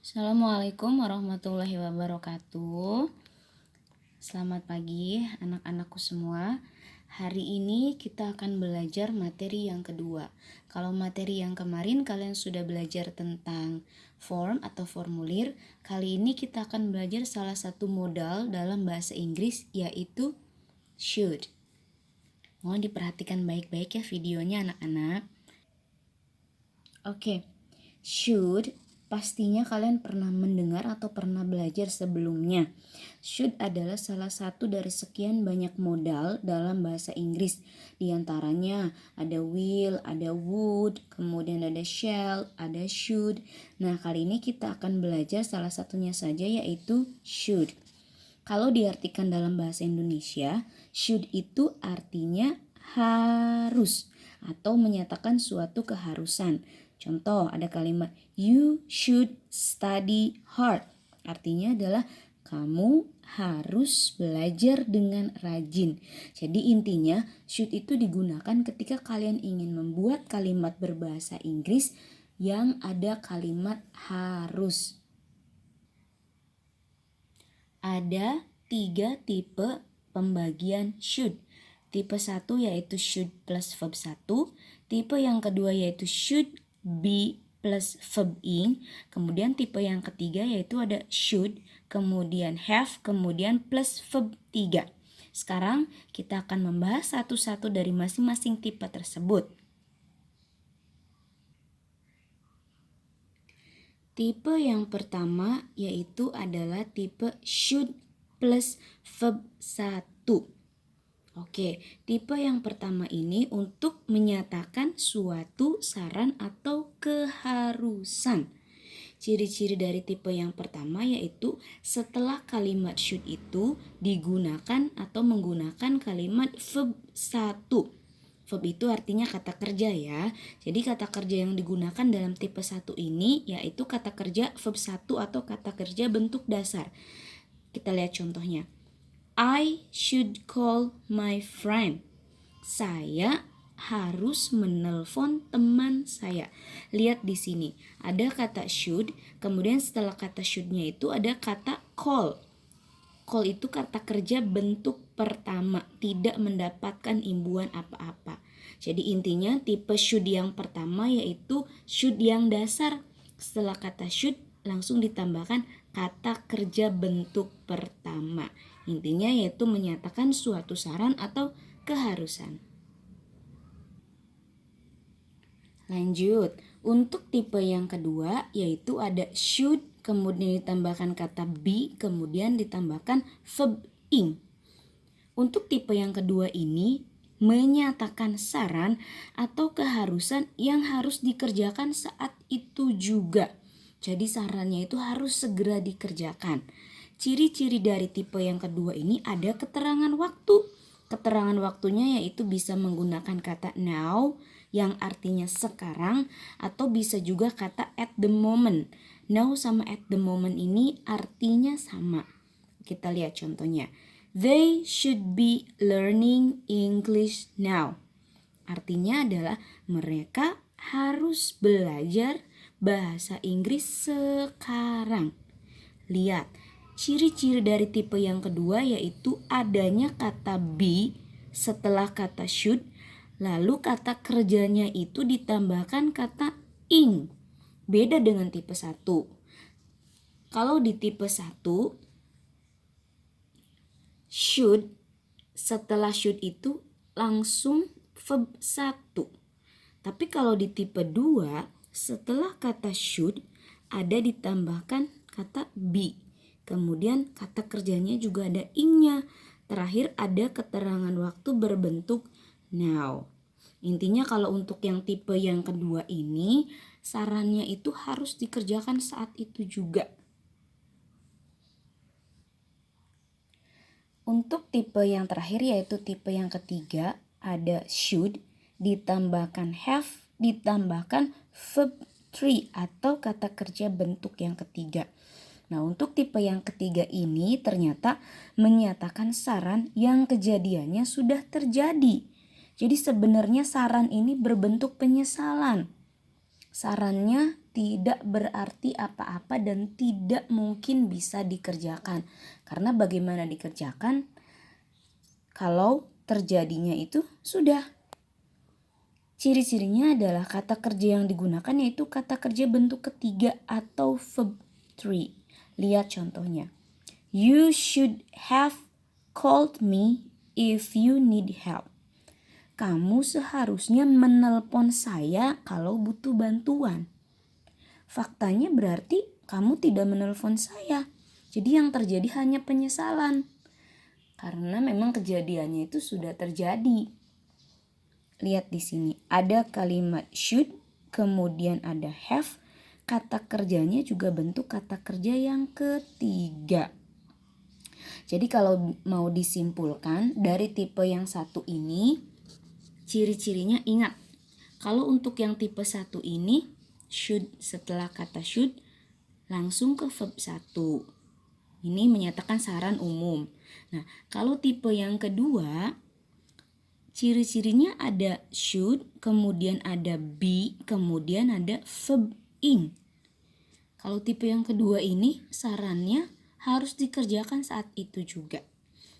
Assalamualaikum warahmatullahi wabarakatuh. Selamat pagi anak-anakku semua. Hari ini kita akan belajar materi yang kedua. Kalau materi yang kemarin kalian sudah belajar tentang form atau formulir, kali ini kita akan belajar salah satu modal dalam bahasa Inggris, yaitu should. Mohon diperhatikan baik-baik ya videonya anak-anak. Oke, should pastinya kalian pernah mendengar atau pernah belajar sebelumnya. Should adalah salah satu dari sekian banyak modal dalam bahasa Inggris. Di antaranya ada will, ada would, kemudian ada shall, ada should. Nah, kali ini kita akan belajar salah satunya saja, yaitu should. Kalau diartikan dalam bahasa Indonesia, should itu artinya harus atau menyatakan suatu keharusan. Contoh, ada kalimat you should study hard. Artinya adalah kamu harus belajar dengan rajin. Jadi intinya should itu digunakan ketika kalian ingin membuat kalimat berbahasa Inggris yang ada kalimat harus. Ada 3 tipe pembagian should. Tipe 1 yaitu should plus verb 1. Tipe yang kedua yaitu should be plus verb ing. Kemudian tipe yang ketiga yaitu ada should, kemudian have, kemudian plus verb 3. Sekarang kita akan membahas satu-satu dari masing-masing tipe tersebut. Tipe yang pertama yaitu adalah tipe should plus verb 1. Oke, tipe yang pertama ini untuk menyatakan suatu saran atau keharusan. Ciri-ciri dari tipe yang pertama yaitu setelah kalimat should itu digunakan atau menggunakan kalimat verb 1. Verb itu artinya kata kerja ya. Jadi kata kerja yang digunakan dalam tipe 1 ini yaitu kata kerja verb 1 atau kata kerja bentuk dasar. Kita lihat contohnya. I should call my friend. Saya harus menelpon teman saya. Lihat di sini, ada kata should, kemudian setelah kata should-nya itu ada kata call. Call itu kata kerja bentuk pertama, tidak mendapatkan imbuhan apa-apa. Jadi intinya tipe should yang pertama yaitu should yang dasar. Setelah kata should langsung ditambahkan kata kerja bentuk pertama. Intinya yaitu menyatakan suatu saran atau keharusan. Lanjut, untuk tipe yang kedua yaitu ada should, kemudian ditambahkan kata be, kemudian ditambahkan verb ing. Untuk tipe yang kedua ini menyatakan saran atau keharusan yang harus dikerjakan saat itu juga. Jadi sarannya itu harus segera dikerjakan. Ciri-ciri dari tipe yang kedua ini ada keterangan waktu. Keterangan waktunya yaitu bisa menggunakan kata now yang artinya sekarang atau bisa juga kata at the moment. Now sama at the moment ini artinya sama. Kita lihat contohnya. They should be learning English now. Artinya adalah mereka harus belajar bahasa Inggris sekarang. Lihat, ciri-ciri dari tipe yang kedua yaitu adanya kata be setelah kata should, lalu kata kerjanya itu ditambahkan kata ing. Beda dengan tipe 1. Kalau di tipe 1, should setelah should itu langsung verb 1. Tapi kalau di tipe 2, setelah kata should ada ditambahkan kata be. Kemudian kata kerjanya juga ada ing-nya. Terakhir ada keterangan waktu berbentuk now. Intinya kalau untuk yang tipe yang kedua ini sarannya itu harus dikerjakan saat itu juga. Untuk tipe yang terakhir yaitu tipe yang ketiga ada should ditambahkan have ditambahkan verb 3 atau kata kerja bentuk yang ketiga. Nah, untuk tipe yang ketiga ini ternyata menyatakan saran yang kejadiannya sudah terjadi. Jadi sebenarnya saran ini berbentuk penyesalan. Sarannya tidak berarti apa-apa dan tidak mungkin bisa dikerjakan. Karena bagaimana dikerjakan kalau terjadinya itu sudah. Ciri-cirinya adalah kata kerja yang digunakan yaitu kata kerja bentuk ketiga atau verb 3. Lihat contohnya. You should have called me if you need help. Kamu seharusnya menelpon saya kalau butuh bantuan. Faktanya berarti kamu tidak menelpon saya. Jadi yang terjadi hanya penyesalan. Karena memang kejadiannya itu sudah terjadi. Lihat di sini, ada kalimat should, kemudian ada have. Kata kerjanya juga bentuk kata kerja yang ketiga. Jadi kalau mau disimpulkan dari tipe yang satu ini, ciri-cirinya ingat. Kalau untuk yang tipe 1 ini, should setelah kata should langsung ke verb 1. Ini menyatakan saran umum. Nah, kalau tipe yang kedua, ciri-cirinya ada should, kemudian ada be, kemudian ada verb ing. Kalau tipe yang kedua ini, sarannya harus dikerjakan saat itu juga.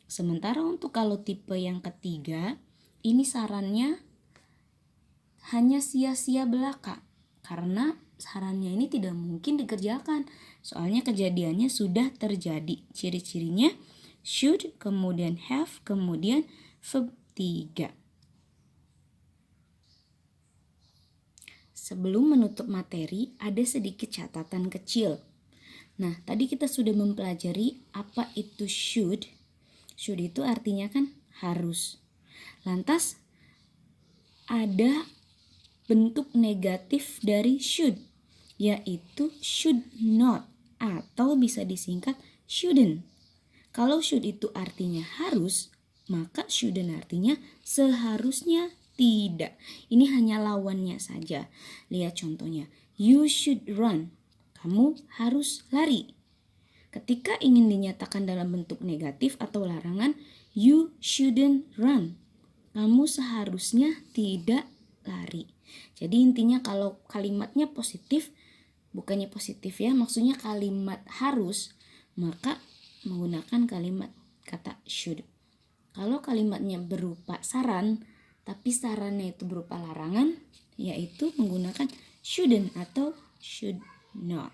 Sementara untuk kalau tipe yang ketiga, ini sarannya hanya sia-sia belaka. Karena sarannya ini tidak mungkin dikerjakan. Soalnya kejadiannya sudah terjadi. Ciri-cirinya should, kemudian have, kemudian verb 3. Sebelum menutup materi, ada sedikit catatan kecil. Nah, tadi kita sudah mempelajari apa itu should. Should itu artinya kan harus. Lantas ada bentuk negatif dari should, yaitu should not atau bisa disingkat shouldn't. Kalau should itu artinya harus, maka shouldn't artinya seharusnya tidak. Ini hanya lawannya saja. Lihat contohnya. You should run. Kamu harus lari. Ketika ingin dinyatakan dalam bentuk negatif atau larangan, you shouldn't run. Kamu seharusnya tidak lari. Jadi intinya kalau kalimatnya positif, bukannya positif ya, maksudnya kalimat harus, maka menggunakan kalimat kata should. Kalau kalimatnya berupa saran, tapi sarannya itu berupa larangan, yaitu menggunakan shouldn't atau should not.